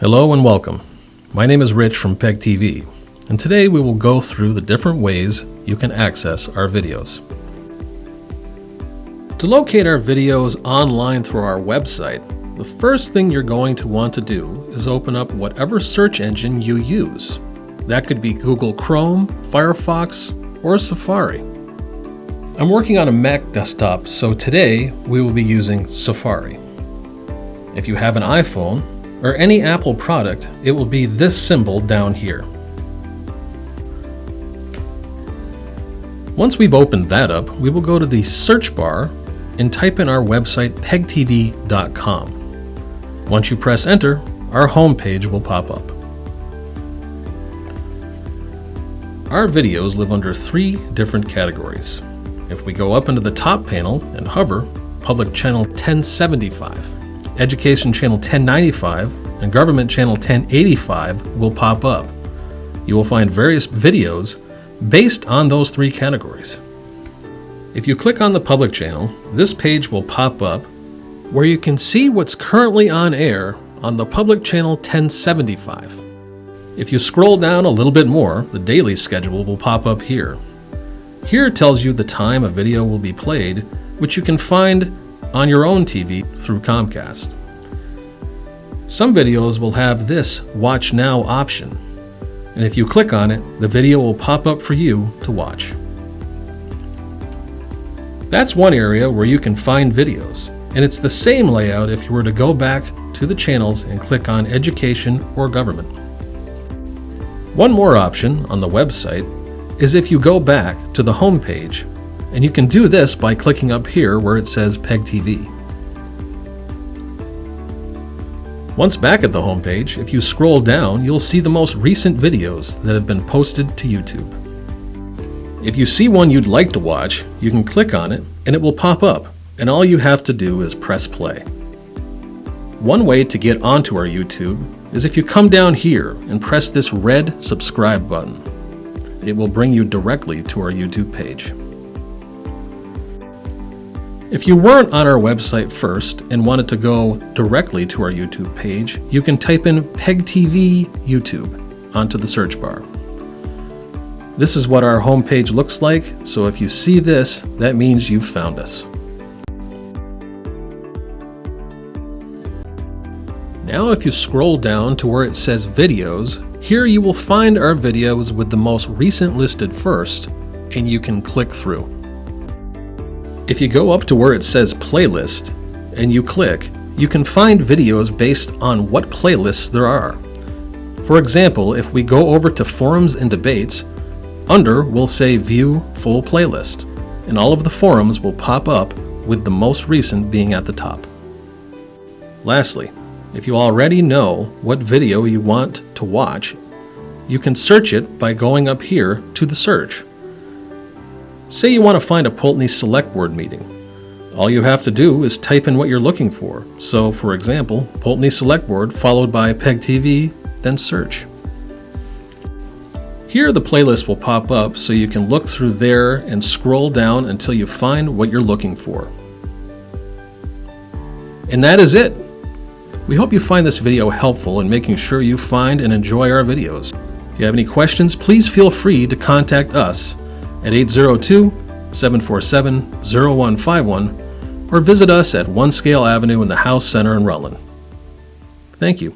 Hello and welcome. My name is Rich from PEGTV, and today we will go through the different ways you can access our videos. To locate our videos online through our website, the first thing you're going to want to do is open up whatever search engine you use. That could be Google Chrome, Firefox, or Safari. I'm working on a Mac desktop, so today we will be using Safari. If you have an iPhone, or any Apple product, it will be this symbol down here. Once we've opened that up, we will go to the search bar and type in our website PEGTV.com. Once you press enter, our home page will pop up. Our videos live under 3 different categories. If we go up into the top panel and hover, Public Channel 1075, Education Channel 1095, and Government Channel 1085 will pop up. You will find various videos based on those 3 categories. If you click on the Public Channel, this page will pop up where you can see what's currently on air on the Public Channel 1075. If you scroll down a little bit more, the daily schedule will pop up here. Here it tells you the time a video will be played, which you can find on your own TV through Comcast. Some videos will have this Watch Now option, and if you click on it, the video will pop up for you to watch. That's one area where you can find videos, and it's the same layout if you were to go back to the channels and click on Education or Government. One more option on the website is if you go back to the home page, and you can do this by clicking up here where it says PEGTV. Once back at the home page, if you scroll down, you'll see the most recent videos that have been posted to YouTube. If you see one you'd like to watch, you can click on it and it will pop up, and all you have to do is press play. One way to get onto our YouTube is if you come down here and press this red subscribe button. It will bring you directly to our YouTube page. If you weren't on our website first and wanted to go directly to our YouTube page, you can type in PEGTV YouTube onto the search bar. This is what our home page looks like, so if you see this, that means you've found us. Now if you scroll down to where it says Videos, here you will find our videos with the most recent listed first, and you can click through. If you go up to where it says Playlist and you click, you can find videos based on what playlists there are. For example, if we go over to Forums and Debates, under will say View Full Playlist, and all of the forums will pop up with the most recent being at the top. Lastly, if you already know what video you want to watch, you can search it by going up here to the search. Say you want to find a Pulteney Select Board meeting. All you have to do is type in what you're looking for. So, for example, Pulteney Select Board followed by PEGTV, then search. Here the playlist will pop up so you can look through there and scroll down until you find what you're looking for. And that is it. We hope you find this video helpful in making sure you find and enjoy our videos. If you have any questions, please feel free to contact us at 802-747-0151 or visit us at One Scale Avenue in the House Center in Rutland. Thank you.